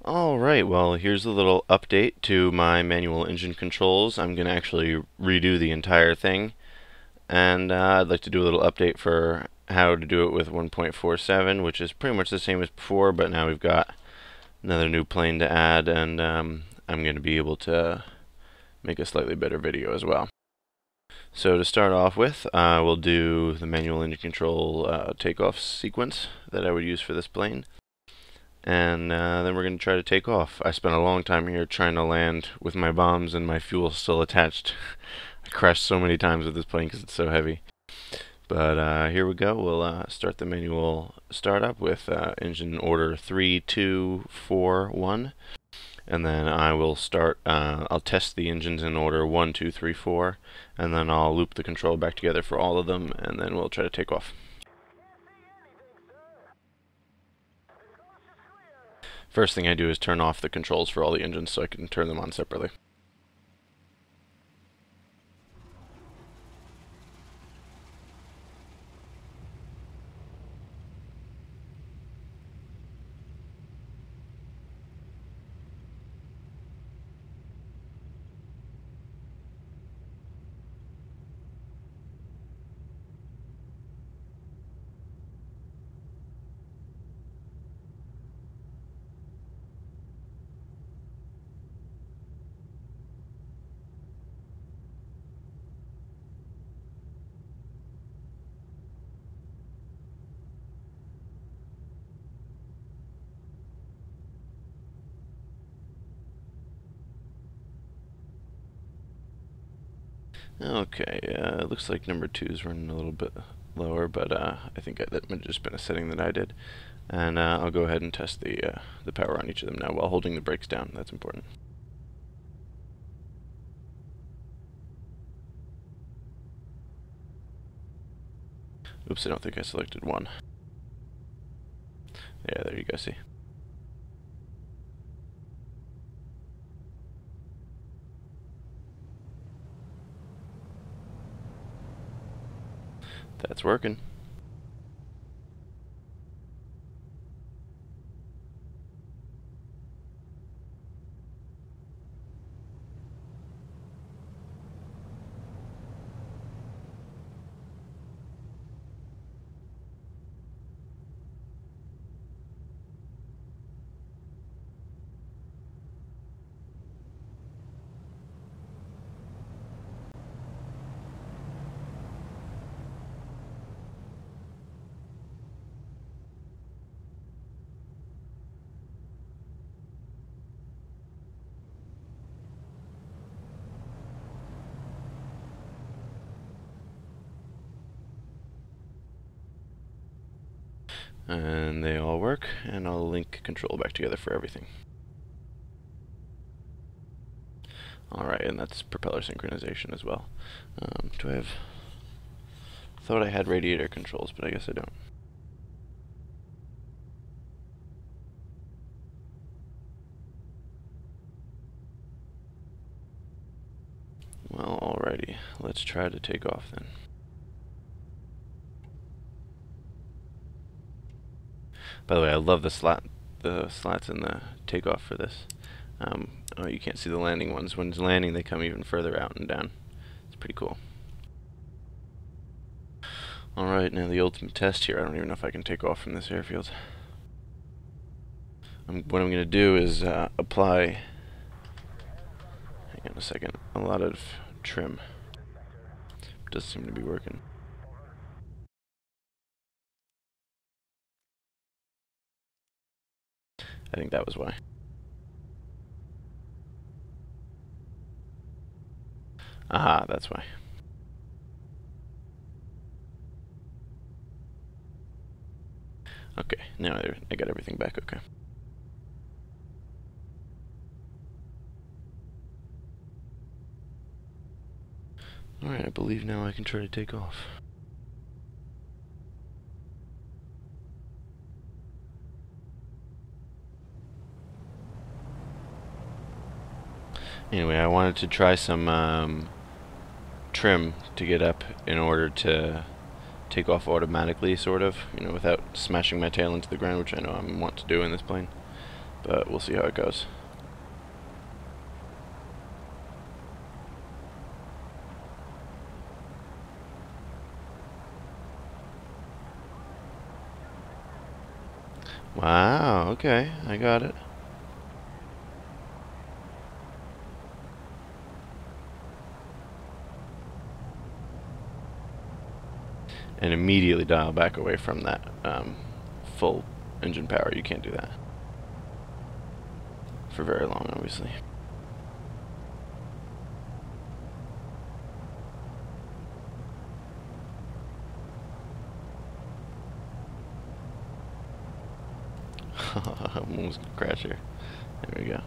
Alright, well, here's a little update to my manual engine controls. I'm going to actually redo the entire thing, and I'd like to do a little update for how to do it with 1.47, which is pretty much the same as before, but now we've got another new plane to add, and I'm going to be able to make a slightly better video as well. So to start off with, we'll do the manual engine control takeoff sequence that I would use for this plane. And then we're going to try to take off. I spent a long time here trying to land with my bombs and my fuel still attached. I crashed so many times with this plane because it's so heavy. But here we go. We'll start the manual startup with engine order 3, 2, 4, 1. And then I will start, I'll test the engines in order 1, 2, 3, 4. And then I'll loop the control back together for all of them, and then we'll try to take off. First thing I do is turn off the controls for all the engines so I can turn them on separately. Okay, it looks like number 2 is running a little bit lower, but I think that might have just been a setting that I did. And I'll go ahead and test the power on each of them now while holding the brakes down. That's important. Oops, I don't think I selected 1. Yeah, there you go, see. That's working. And they all work, and I'll link control back together for everything. Alright, and that's propeller synchronization as well. Do I have... thought I had radiator controls, but I guess I don't. Well, alrighty. Let's try to take off then. By the way, I love the slats in the takeoff for this. Oh, you can't see the landing ones. When it's landing, they come even further out and down. It's pretty cool. Alright, now the ultimate test here. I don't even know if I can take off from this airfield. What I'm going to do is apply, hang on a second, a lot of trim. Doesn't seem to be working. I think that was why. Aha, that's why. Okay, now I got everything back okay. Alright, I believe now I can try to take off. Anyway, I wanted to try some trim to get up in order to take off automatically, sort of, you know, without smashing my tail into the ground, which I know I want to do in this plane. but we'll see how it goes. Wow, okay, I got it. And immediately dial back away from that full engine power. You can't do that for very long, obviously. I'm almost gonna crash here. There we go.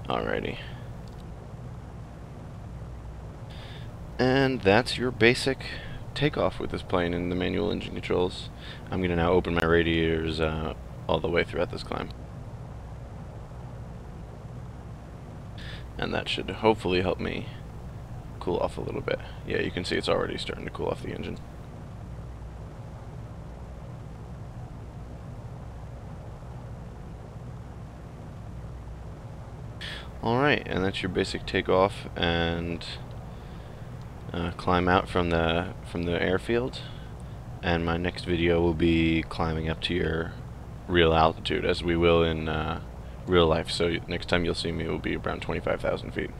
Alrighty. And that's your basic takeoff with this plane in the manual engine controls. I'm going to now open my radiators all the way throughout this climb. And that should hopefully help me cool off a little bit. Yeah, you can see it's already starting to cool off the engine. Alright, and that's your basic takeoff and climb out from the airfield. And my next video will be climbing up to your real altitude, as we will in real life. So next time you'll see me, it will be around 25,000 feet.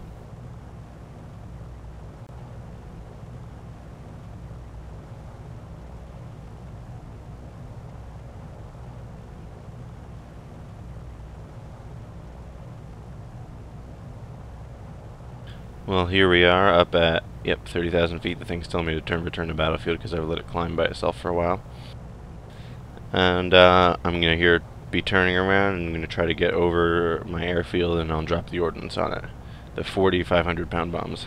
Well, here we are up at, 30,000 feet. The thing's telling me to return to battlefield because I've let it climb by itself for a while. And I'm going to be turning around, and I'm going to try to get over my airfield, and I'll drop the ordnance on it. The 4,500 pound bombs.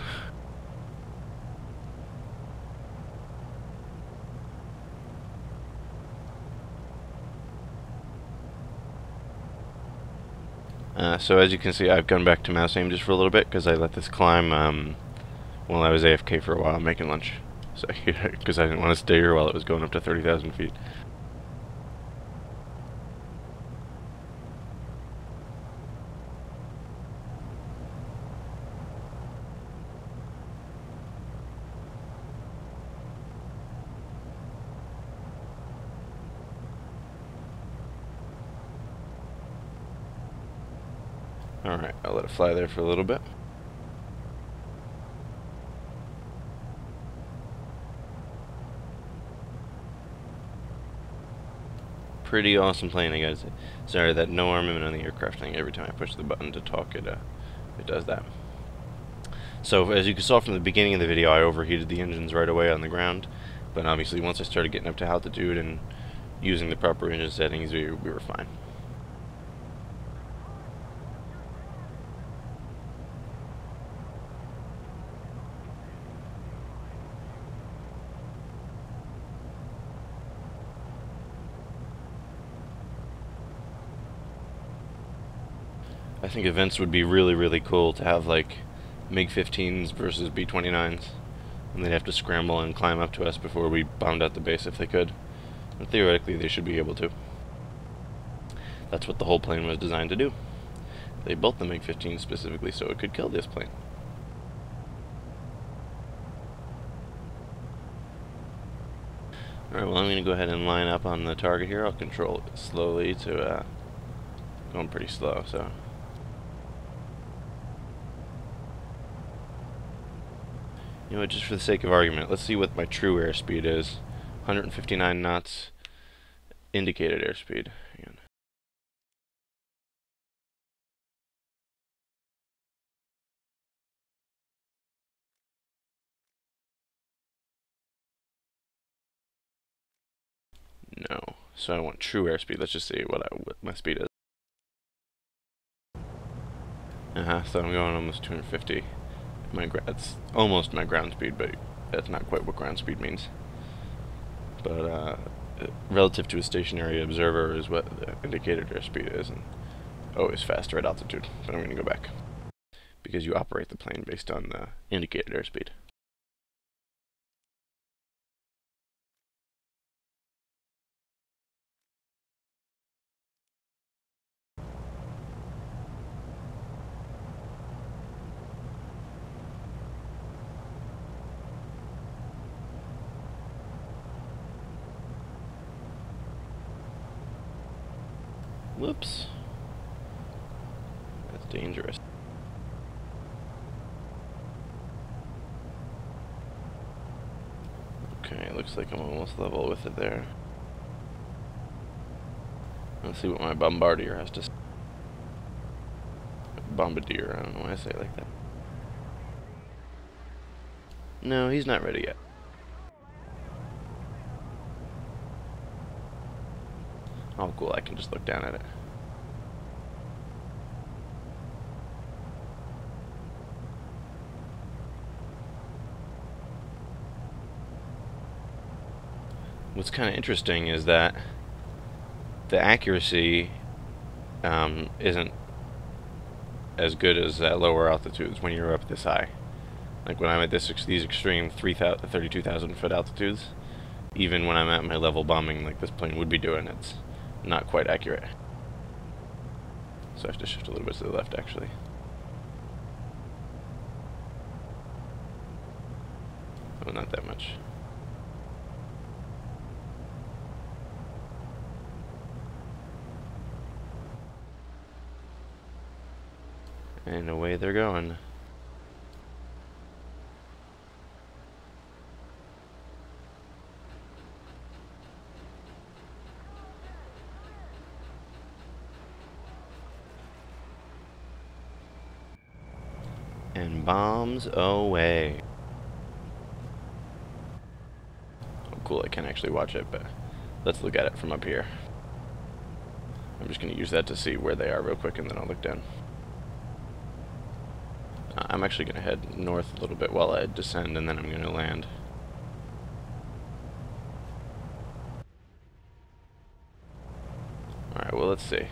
So as you can see, I've gone back to mouse aim just for a little bit because I let this climb while I was AFK for a while making lunch. So because I didn't want to stay here while it was going up to 30,000 feet. Alright, I'll let it fly there for a little bit. Pretty awesome plane, I gotta say. Sorry, that no armament on the aircraft thing. Every time I push the button to talk, it does that. So as you saw from the beginning of the video, I overheated the engines right away on the ground. But obviously, once I started getting up to altitude and using the proper engine settings, we were fine. I think events would be really, really cool to have, like, MiG-15s versus B-29s. And they'd have to scramble and climb up to us before we bombed out the base if they could. But theoretically, they should be able to. That's what the whole plane was designed to do. They built the MiG-15 specifically so it could kill this plane. Alright, well, I'm going to go ahead and line up on the target here. I'll control it slowly to, going pretty slow, so... You know what, just for the sake of argument, let's see what my true airspeed is. 159 knots indicated airspeed. Hang on. No. So I want true airspeed. Let's just see what my speed is. So I'm going almost 250. It's almost my ground speed, but that's not quite what ground speed means. But relative to a stationary observer is what the indicated airspeed is, and always faster at altitude. But I'm going to go back because you operate the plane based on the indicated airspeed. Whoops. That's dangerous. Okay, looks like I'm almost level with it there. Let's see what my bombardier has to say. Bombardier, I don't know why I say it like that. No, he's not ready yet. Oh, cool, I can just look down at it. What's kind of interesting is that the accuracy isn't as good as at lower altitudes when you're up this high. Like when I'm at these extreme 32,000 foot altitudes, even when I'm at my level bombing like this plane would be doing, it's not quite accurate. So I have to shift a little bit to the left actually. Oh, not that much. And away they're going. And bombs away. Oh, cool, I can actually watch it, but let's look at it from up here. I'm just going to use that to see where they are real quick, and then I'll look down. I'm actually going to head north a little bit while I descend, and then I'm going to land. Alright, well, let's see.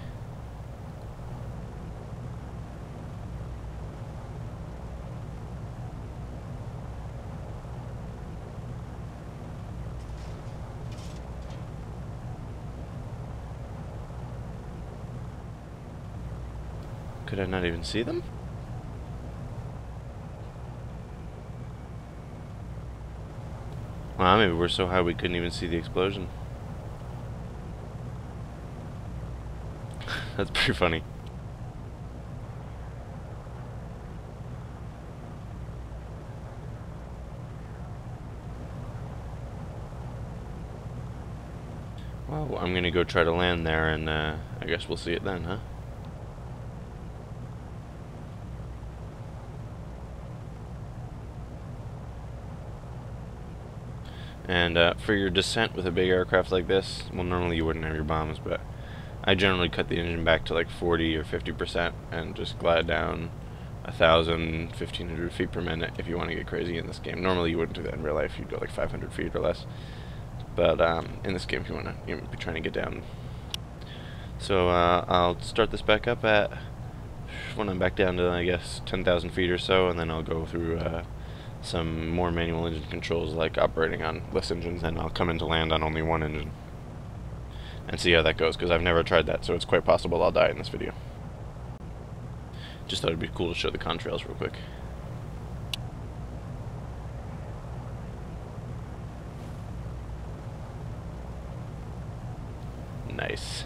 Could I not even see them? Well, maybe we're so high we couldn't even see the explosion. That's pretty funny. Well, I'm gonna go try to land there, and I guess we'll see it then, huh? And for your descent with a big aircraft like this, well, normally you wouldn't have your bombs, but I generally cut the engine back to like 40 or 50% and just glide down 1,000, 1,500 feet per minute if you want to get crazy in this game. Normally you wouldn't do that in real life, you'd go like 500 feet or less. But in this game, if you want to be trying to get down. So I'll start this back up at, when I'm back down to, I guess, 10,000 feet or so, and then I'll go through some more manual engine controls, like operating on less engines, and I'll come into land on only one engine and see how that goes, because I've never tried that, so it's quite possible I'll die in this video. Just thought it'd be cool to show the contrails real quick. Nice.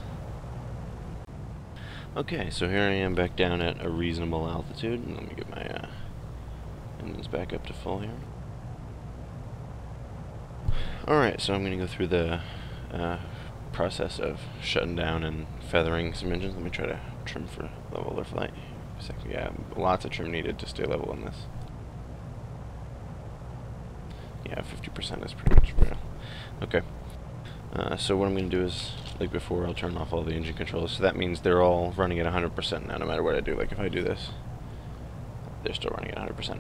Okay, so here I am back down at a reasonable altitude. Let me get my engines back up to full here. Alright, so I'm going to go through the process of shutting down and feathering some engines. Let me try to trim for level or flight. Yeah, lots of trim needed to stay level in this. Yeah, 50% is pretty much real. Okay. So what I'm going to do is, like before, I'll turn off all the engine controls. So that means they're all running at 100% now, no matter what I do. Like if I do this, they're still running at 100%.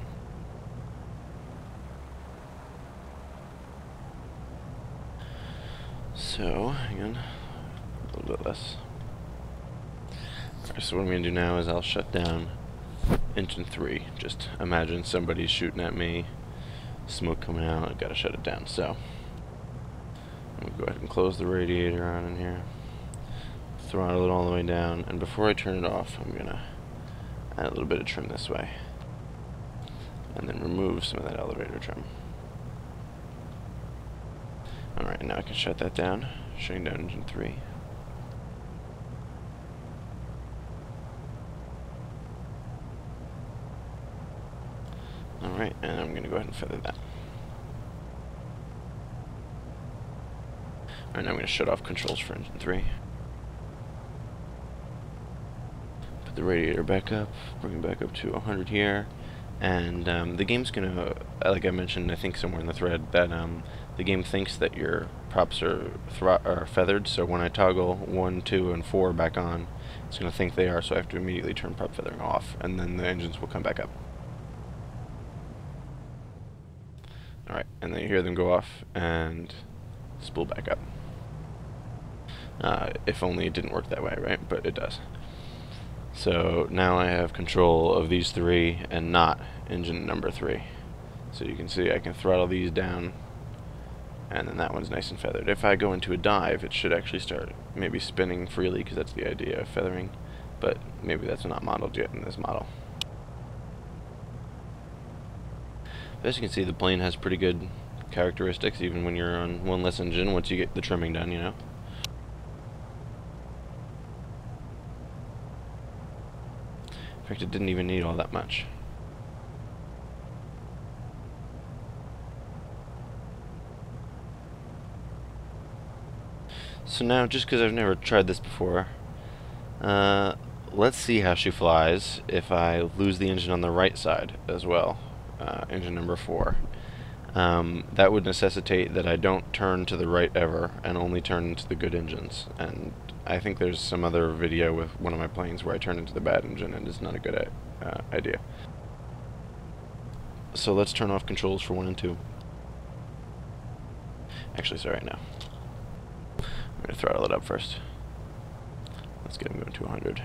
So, hang on, a little bit less. Alright, so what I'm going to do now is I'll shut down engine 3. Just imagine somebody's shooting at me, smoke coming out, I've got to shut it down. So, I'm going to go ahead and close the radiator on in here, throttle it all the way down, and before I turn it off, I'm going to add a little bit of trim this way, and then remove some of that elevator trim. Alright, now I can shut that down, shutting down engine 3. Alright, and I'm going to go ahead and feather that. Alright, now I'm going to shut off controls for engine 3. Put the radiator back up, bring it back up to 100 here. And the game's going to, like I mentioned, I think somewhere in the thread, that the game thinks that your props are feathered, so when I toggle 1, 2, and 4 back on, it's going to think they are, so I have to immediately turn prop feathering off, and then the engines will come back up. Alright, and then you hear them go off, and spool back up. If only it didn't work that way, right? But it does. So now I have control of these 3 and not engine number 3. So you can see I can throttle these down, and then that one's nice and feathered. If I go into a dive, it should actually start maybe spinning freely, because that's the idea of feathering, but maybe that's not modeled yet in this model. As you can see, the plane has pretty good characteristics, even when you're on one less engine, once you get the trimming done, you know. In fact, it didn't even need all that much. So now, just because I've never tried this before, let's see how she flies if I lose the engine on the right side as well, engine number 4. That would necessitate that I don't turn to the right ever and only turn into the good engines. And I think there's some other video with one of my planes where I turn into the bad engine, and it's not a good idea. So let's turn off controls for 1 and 2. Actually, sorry, no. I'm going to throttle it up first. Let's get them going to 100.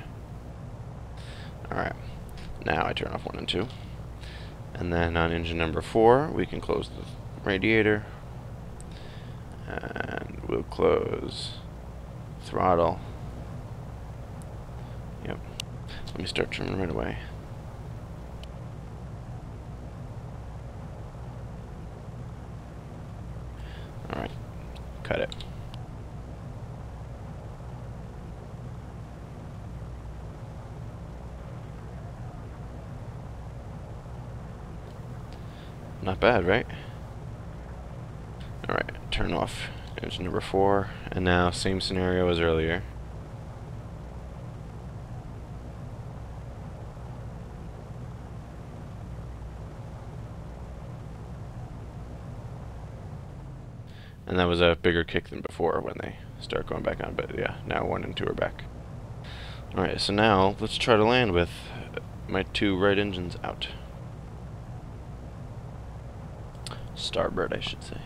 Alright, now I turn off 1 and 2. And then on engine number 4, we can close the radiator. And we'll close throttle. Yep. Let me start trimming right away. Alright, cut it. Not bad, right? Alright, turn off engine number 4, and now same scenario as earlier. And that was a bigger kick than before when they start going back on, but yeah, now 1 and 2 are back. Alright, so now let's try to land with my 2 right engines out. Starboard, I should say.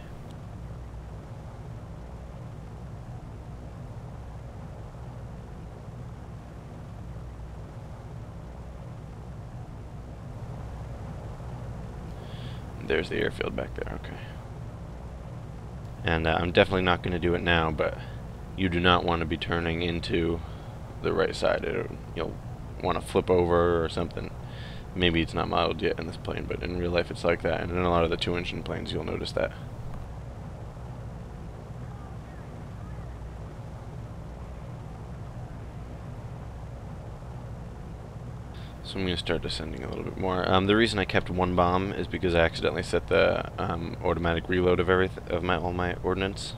There's the airfield back there, okay. And I'm definitely not going to do it now, but you do not want to be turning into the right side. You'll want to flip over or something. Maybe it's not modeled yet in this plane, but in real life it's like that, and in a lot of the 2-engine planes you'll notice that. So I'm going to start descending a little bit more. The reason I kept 1 bomb is because I accidentally set the automatic reload of all my ordnance.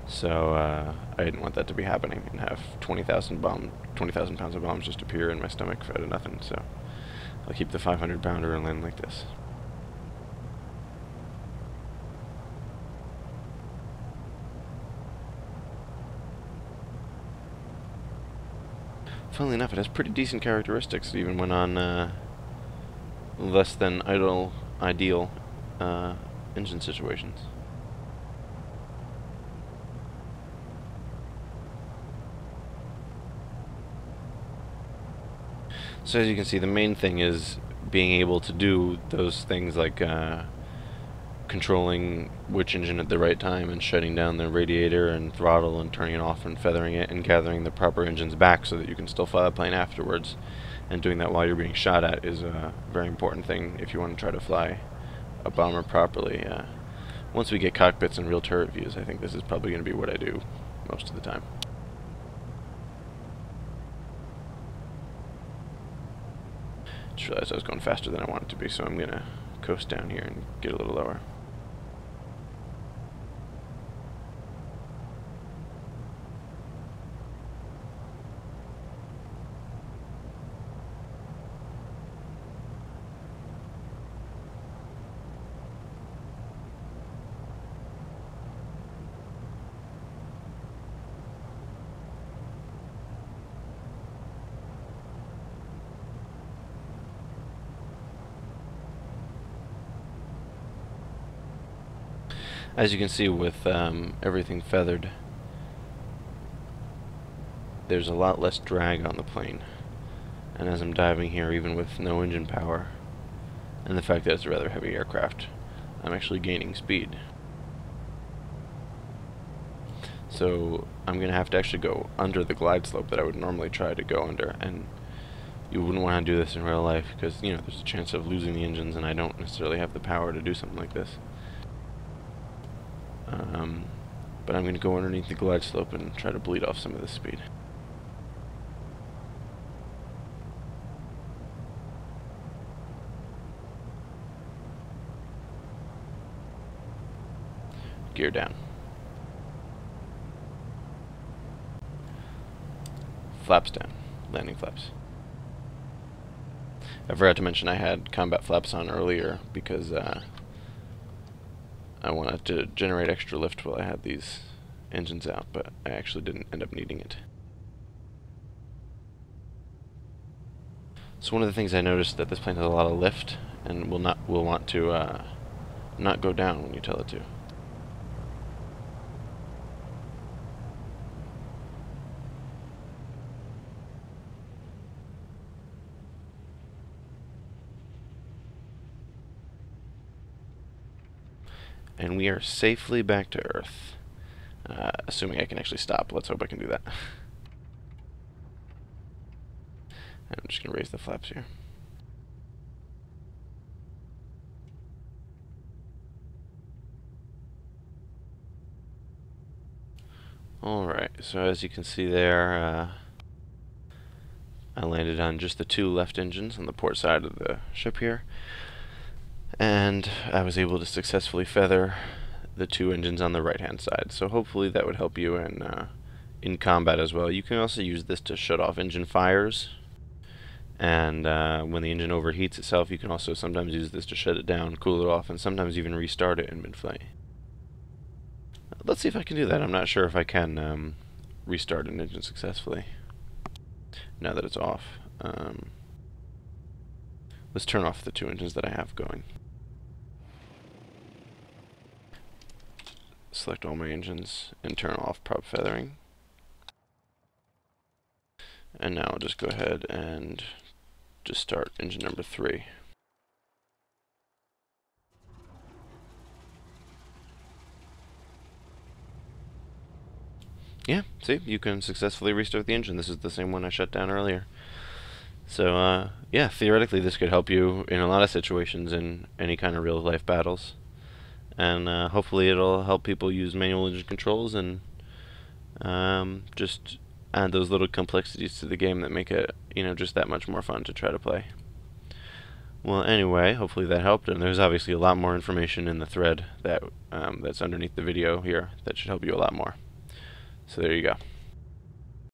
So I didn't want that to be happening and have 20,000 pounds of bombs just appear in my stomach out of nothing. So I'll keep the 500-pounder and land like this. Funnily enough, it has pretty decent characteristics, even when on less than ideal engine situations. So as you can see, the main thing is being able to do those things like controlling which engine at the right time and shutting down the radiator and throttle and turning it off and feathering it and gathering the proper engines back so that you can still fly the plane afterwards. And doing that while you're being shot at is a very important thing if you want to try to fly a bomber properly. Once we get cockpits and real turret views, I think this is probably going to be what I do most of the time. Just realized I was going faster than I wanted to be, so I'm going to coast down here and get a little lower. As you can see with everything feathered, there's a lot less drag on the plane. And as I'm diving here, even with no engine power, and the fact that it's a rather heavy aircraft, I'm actually gaining speed. So I'm going to have to actually go under the glide slope that I would normally try to go under, and you wouldn't want to do this in real life because, you know, there's a chance of losing the engines, and I don't necessarily have the power to do something like this. But I'm going to go underneath the glide slope and try to bleed off some of this speed. Gear down. Flaps down. Landing flaps. I forgot to mention I had combat flaps on earlier because I wanted to generate extra lift while I had these engines out, but I actually didn't end up needing it. So one of the things I noticed that this plane has a lot of lift and will want to not go down when you tell it to. And we are safely back to Earth. Assuming I can actually stop. Let's hope I can do that. I'm just going to raise the flaps here. Alright, so as you can see there, I landed on just the two left engines on the port side of the ship here. And I was able to successfully feather the two engines on the right hand side, so hopefully that would help you in combat as well. You can also use this to shut off engine fires, and when the engine overheats itself, you can also sometimes use this to shut it down, cool it off, and sometimes even restart it in mid-flight. Let's see if I can do that. I'm not sure if I can restart an engine successfully now that it's off. Let's turn off the two engines that I have going. Select all my engines and turn off prop feathering. And now I'll just go ahead and just start engine number 3. Yeah, see, you can successfully restart the engine. This is the same one I shut down earlier. So, yeah, theoretically this could help you in a lot of situations in any kind of real-life battles. And hopefully it'll help people use manual engine controls and just add those little complexities to the game that make it, you know, just that much more fun to try to play. Well, anyway, hopefully that helped, and there's obviously a lot more information in the thread that that's underneath the video here that should help you a lot more. So there you go.